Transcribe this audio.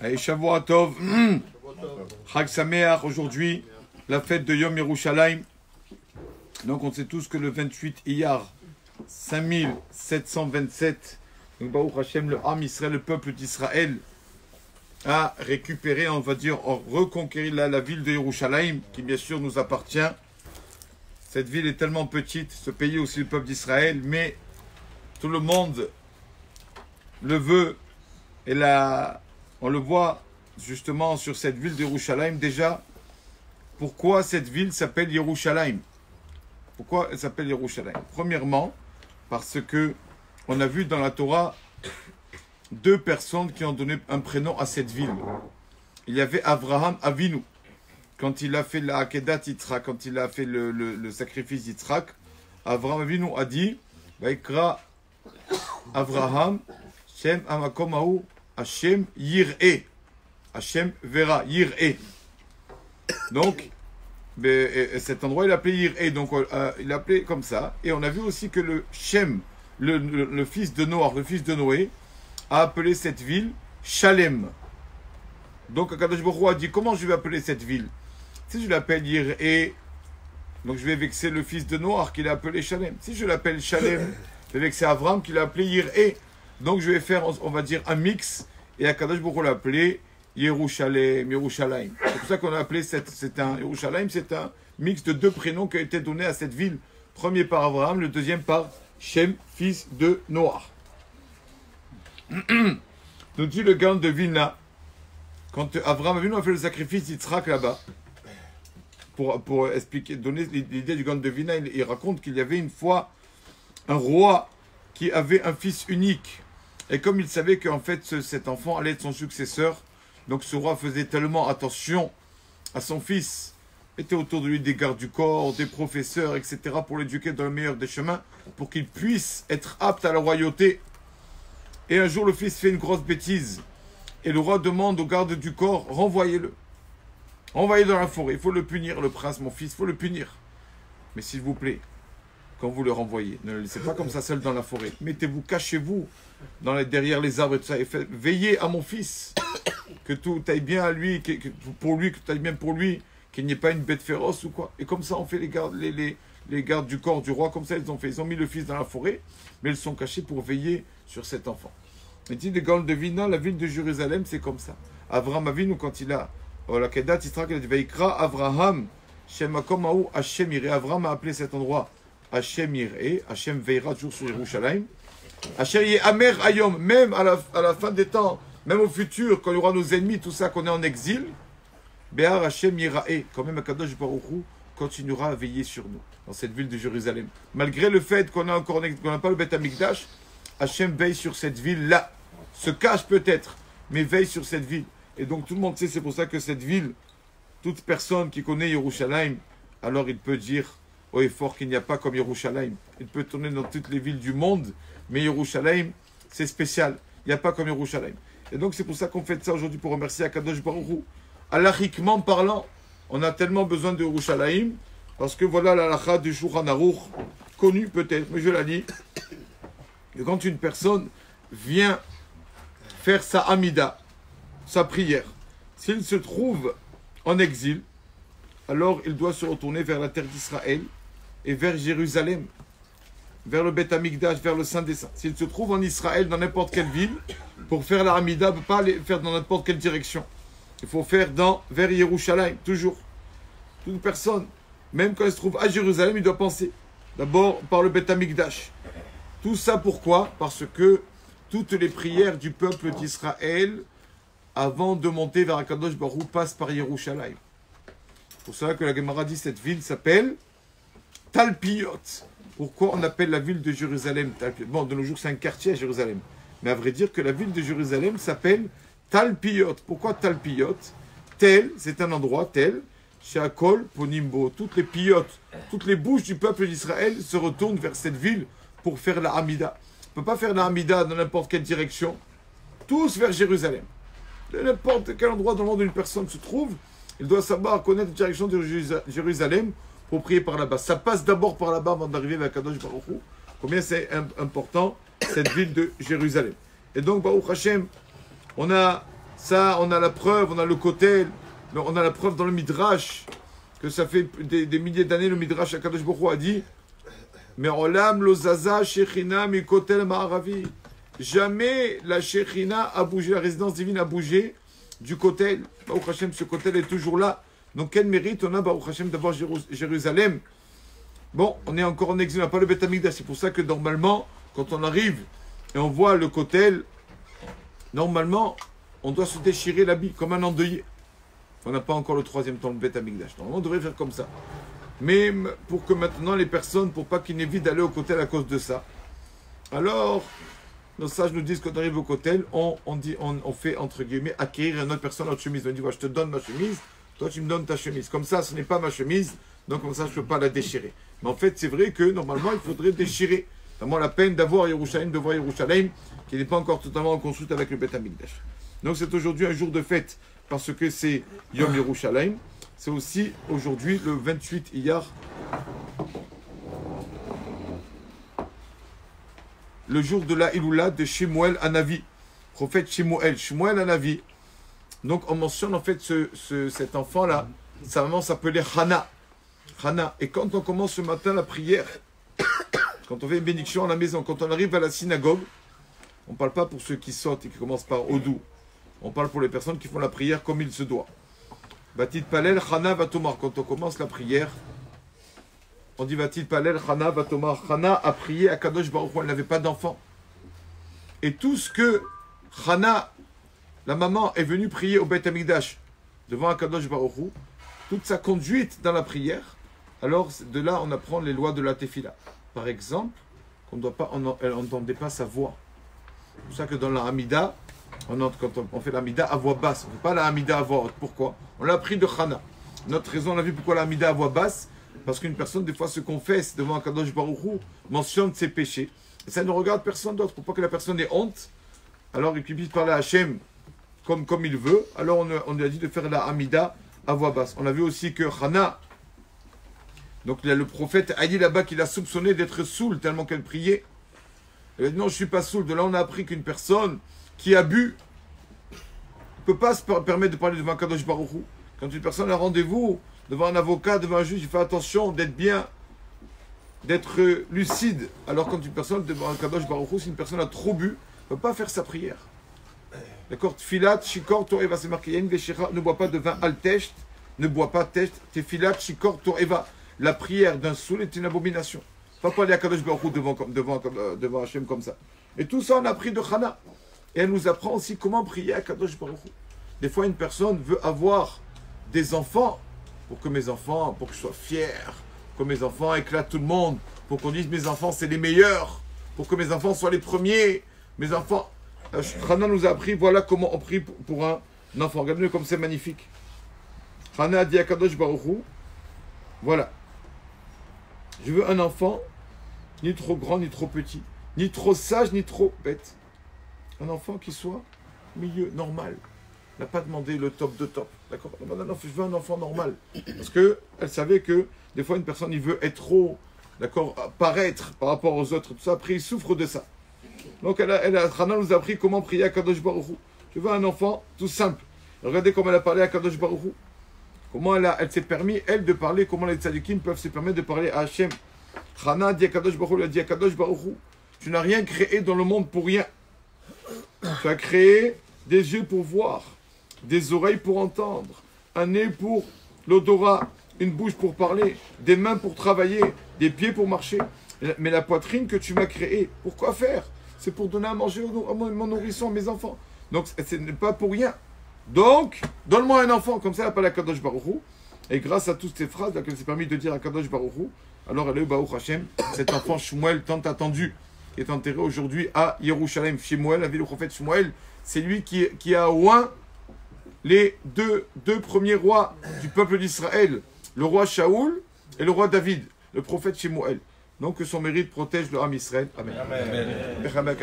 Allez, Shavua Tov, Chag Sameach, aujourd'hui, la fête de Yom Yerushalayim. Donc, on sait tous que le 28 Iyar 5727, donc Baruch Hashem, le Ham Israël, le peuple d'Israël, a récupéré, on va dire, reconquéri la ville de Yerushalayim, qui bien sûr nous appartient. Cette ville est tellement petite, ce pays aussi le peuple d'Israël, mais tout le monde le veut. Et là, on le voit justement sur cette ville de Yerushalayim déjà. Pourquoi cette ville s'appelle Yerushalayim? Pourquoi elle s'appelle Yerushalayim? Premièrement, parce que on a vu dans la Torah deux personnes qui ont donné un prénom à cette ville. Il y avait Avraham Avinu. Quand il a fait la Akedat Yitzhak, quand il a fait le sacrifice d'Yitzhak, Avraham Avinu a dit Vaikra Avraham Shem Amakomahu Hashem Yir'e. Hashem verra, Yir'e. Donc, cet endroit, il appelé Yir'e. Donc, il appelé comme ça. Et on a vu aussi que le Shem, le fils de Noach, le fils de Noé, a appelé cette ville Shalem. Donc, Akadosh Baruch Hu a dit comment je vais appeler cette ville? Si je l'appelle Yir'e, donc je vais vexer le fils de Noach qui l'a appelé Shalem. Si je l'appelle Shalem, je vais vexer Avram qui l'a appelé Yir'e. Donc, je vais faire, on va dire, un mix. Et Akadosh Baruch Hu l'a appelé Yerushalayim. C'est pour ça qu'on a appelé Yerushalayim, c'est un mix de deux prénoms qui ont été donnés à cette ville. Premier par Abraham, le deuxième par Shem, fils de Noach. Nous dit le Gaon de Vilna, quand Abraham a fait le sacrifice d'Yitzhak là-bas, pour expliquer, donner l'idée du Gaon de Vilna, il raconte qu'il y avait une fois un roi qui avait un fils unique. Et comme il savait qu'en fait cet enfant allait être son successeur, donc ce roi faisait tellement attention à son fils, était autour de lui des gardes du corps, des professeurs, etc., pour l'éduquer dans le meilleur des chemins, pour qu'il puisse être apte à la royauté. Et un jour, le fils fait une grosse bêtise. Et le roi demande aux gardes du corps, renvoyez-le. Renvoyez dans la forêt, il faut le punir, le prince, mon fils, il faut le punir. Mais s'il vous plaît, quand vous le renvoyez, ne le laissez pas comme ça seul dans la forêt. Mettez-vous, cachez-vous derrière les arbres et tout ça. Et veillez à mon fils. Que tout aille bien à lui, que tout aille bien pour lui, qu'il n'y ait pas une bête féroce ou quoi. Et comme ça, on fait les gardes du corps du roi, comme ça ils ont fait. Ils ont mis le fils dans la forêt, mais ils sont cachés pour veiller sur cet enfant. Il dit, les Gaon de Vilna, la ville de Jérusalem, c'est comme ça. Avraham Avinu, quand il a la Kedat Yitzhak, il a dit, Vaikra Avraham, Shem Akomahu Hashem Yir'e. Avraham a appelé cet endroit Hashem Yir'e, Hashem veillera toujours sur Yerushalayim. Hashem Yir'e Amer Ayom, même à la fin des temps, même au futur, quand il y aura nos ennemis, tout ça, qu'on est en exil, Béar Hashem Yira'e, quand même Akadosh Baruch Hu continuera à veiller sur nous, dans cette ville de Jérusalem. Malgré le fait qu'on n'a pas le Beth Amikdash, Hashem veille sur cette ville-là. Se cache peut-être, mais veille sur cette ville. Et donc tout le monde sait, c'est pour ça que cette ville, toute personne qui connaît Yerushalayim, alors il peut dire haut et fort qu'il n'y a pas comme Yerushalayim. Il peut tourner dans toutes les villes du monde, mais Yerushalayim, c'est spécial. Il n'y a pas comme Yerushalayim. Et donc c'est pour ça qu'on fait ça aujourd'hui, pour remercier Akadosh Baruch Hu. Halachiquement parlant, on a tellement besoin de Yerushalayim, parce que voilà la halakha du Shulchan Aruch, connue peut-être, mais je la dis, que quand une personne vient faire sa Hamida, sa prière, s'il se trouve en exil, alors il doit se retourner vers la terre d'Israël et vers Jérusalem, vers le Beth Amikdash, vers le Saint des Saints. S'il se trouve en Israël, dans n'importe quelle ville, pour faire la Hamida, il ne peut pas aller faire dans n'importe quelle direction. Il faut faire vers Yerushalayim, toujours. Toute personne, même quand elle se trouve à Jérusalem, il doit penser d'abord par le Beth Amikdash. Tout ça pourquoi? Parce que toutes les prières du peuple d'Israël, avant de monter vers Akadosh Baruch Hu, passent par Yerushalayim. C'est pour cela que la Gemara dit cette ville s'appelle Talpiot. Pourquoi on appelle la ville de Jérusalem Talpiot? Bon, de nos jours, c'est un quartier à Jérusalem. Mais à vrai dire que la ville de Jérusalem s'appelle Talpiot. Pourquoi Talpiot? Tel, c'est un endroit, tel, Sheakol Ponimbo. Toutes les piotes, toutes les bouches du peuple d'Israël se retournent vers cette ville pour faire la Hamida. On ne peut pas faire la Hamida dans n'importe quelle direction. Tous vers Jérusalem. De n'importe quel endroit dans le monde où une personne se trouve, il doit savoir connaître la direction de Jérusalem pour prier par là-bas. Ça passe d'abord par là-bas avant d'arriver vers Kadosh Baruch Hu. Combien c'est important, cette ville de Jérusalem. Et donc, Baruch Hashem, on a Ça, on a la preuve, on a le kotel, on a la preuve dans le Midrash, que ça fait des milliers d'années, le Midrash Akadosh Baruch Hu a dit mais olam lo zaza shechina mi kotel ma'aravi. Jamais la shechina a bougé, la résidence divine a bougé du kotel. Baruch Hashem, ce kotel est toujours là. Donc quel mérite on a, Baruch Hashem, d'avoir Jérusalem. Bon, on est encore en exil, on n'a pas le Beth Amikdash. C'est pour ça que normalement, quand on arrive et on voit le kotel, normalement, on doit se déchirer l'habit comme un endeuillé. On n'a pas encore le troisième temps, le Beth Amikdash. Normalement, on devrait faire comme ça. Mais pour que maintenant les personnes, pour pas qu'ils n'évitent d'aller au kotel à cause de ça, alors nos sages nous disent quand on arrive au kotel, on fait entre guillemets acquérir à une autre personne notre chemise. On dit voilà, je te donne ma chemise, toi tu me donnes ta chemise. Comme ça, ce n'est pas ma chemise, donc comme ça je ne peux pas la déchirer. Mais en fait, c'est vrai que normalement il faudrait déchirer. Vraiment la peine d'avoir Yerushalayim, qui n'est pas encore totalement construite avec le Beth Amikdash. Donc c'est aujourd'hui un jour de fête parce que c'est Yom Yerushalayim. C'est aussi aujourd'hui le 28 Iyar, le jour de la Iloula de Shemuel Hanavi, prophète Shemuel Hanavi. Donc on mentionne en fait cet enfant-là, sa maman s'appelait Hana. Et quand on commence ce matin la prière, quand on fait une bénédiction à la maison, quand on arrive à la synagogue, on ne parle pas pour ceux qui sortent et qui commencent par Odou. On parle pour les personnes qui font la prière comme il se doit. Vatit Palel, Chana Vatomar. Quand on commence la prière, on dit Vatit Palel, Chana Vatomar. Chana a prié à Kadosh Baruch Hu, elle n'avait pas d'enfant. Et tout ce que Chana, la maman, est venue prier au Beth Amikdash devant Akadosh Baruch Hu, toute sa conduite dans la prière, alors de là on apprend les lois de la Tefila. Par exemple, elle n'entendait pas sa voix. C'est pour ça que dans la Hamida, quand on fait la Hamida à voix basse, on ne fait pas la Hamida à voix haute. Pourquoi? On l'a appris de Chana. Notre raison, on a vu pourquoi la Hamida à voix basse, parce qu'une personne des fois se confesse devant Akadosh Baruch Hu, mentionne ses péchés, et ça ne regarde personne d'autre, pour pas que la personne ait honte, alors il puisse parler à Hachem comme il veut, alors on lui a dit de faire la Hamida à voix basse. On a vu aussi que Chana, donc il y a le prophète Ali là-bas qui l'a soupçonné d'être saoul tellement qu'elle priait. Elle a dit non, je ne suis pas saoul. De là, on a appris qu'une personne qui a bu ne peut pas se permettre de parler devant Kadosh Baruch Hu. Quand une personne a rendez-vous devant un avocat, devant un juge, il fait attention d'être bien, d'être lucide. Alors quand une personne devant Kadosh Baruch Hu, si une personne a trop bu, ne peut pas faire sa prière. D'accord? Tfilat, shikor, toreva, c'est marqué. Ne bois pas de vin al-tesht, ne bois pas tesht. Tfilat, shikor, toreva. La prière d'un saoul est une abomination. Pas parler à Kadosh Baruch Hu devant Hachem comme ça. Et tout ça, on a appris de Chana. Et elle nous apprend aussi comment prier à Kadosh Baruch Hu. Des fois, une personne veut avoir des enfants pour que je sois fier, pour que mes enfants éclatent tout le monde, pour qu'on dise mes enfants c'est les meilleurs, pour que mes enfants soient les premiers. Mes enfants. Chana nous a appris, voilà comment on prie pour un enfant. Regardez comme c'est magnifique. Chana a dit à Kadosh Baruch Hu, voilà. Je veux un enfant, ni trop grand, ni trop petit, ni trop sage, ni trop bête. Un enfant qui soit milieu, normal. Elle n'a pas demandé le top de top. D'accord? Je veux un enfant normal. Parce qu'elle savait que des fois, une personne, il veut être trop, d'accord, paraître par rapport aux autres. Tout ça, après, il souffre de ça. Donc, Chana nous a appris comment prier à Kadosh Baruch Hu. Je veux un enfant tout simple. Regardez comment elle a parlé à Kadosh Baruch Hu. Comment elle s'est permis, elle, de parler, comment les tzadikim peuvent se permettre de parler à Hachem. Chana dit à Kadosh Baruch Hu, elle a dit à Kadosh Baruch Hu, tu n'as rien créé dans le monde pour rien. Tu as créé des yeux pour voir, des oreilles pour entendre, un nez pour l'odorat, une bouche pour parler, des mains pour travailler, des pieds pour marcher. Mais la poitrine que tu m'as créée, pourquoi faire? C'est pour donner à manger à mon nourrisson, à mes enfants. Donc, ce n'est pas pour rien. Donc, donne-moi un enfant, comme ça elle appelle à Kadosh Baruch Hu. Et grâce à toutes ces phrases qu'elle s'est permis de dire à Kadosh Baruch Hu, alors elle a eu Baruch Hashem, cet enfant Shmuel tant attendu, qui est enterré aujourd'hui à Yerushalayim. Shemuel, la ville du prophète Shmuel, c'est lui qui a oint les deux premiers rois du peuple d'Israël, le roi Shaoul et le roi David, le prophète Shemuel. Donc que son mérite protège le Ham Israël. Amen. Amen.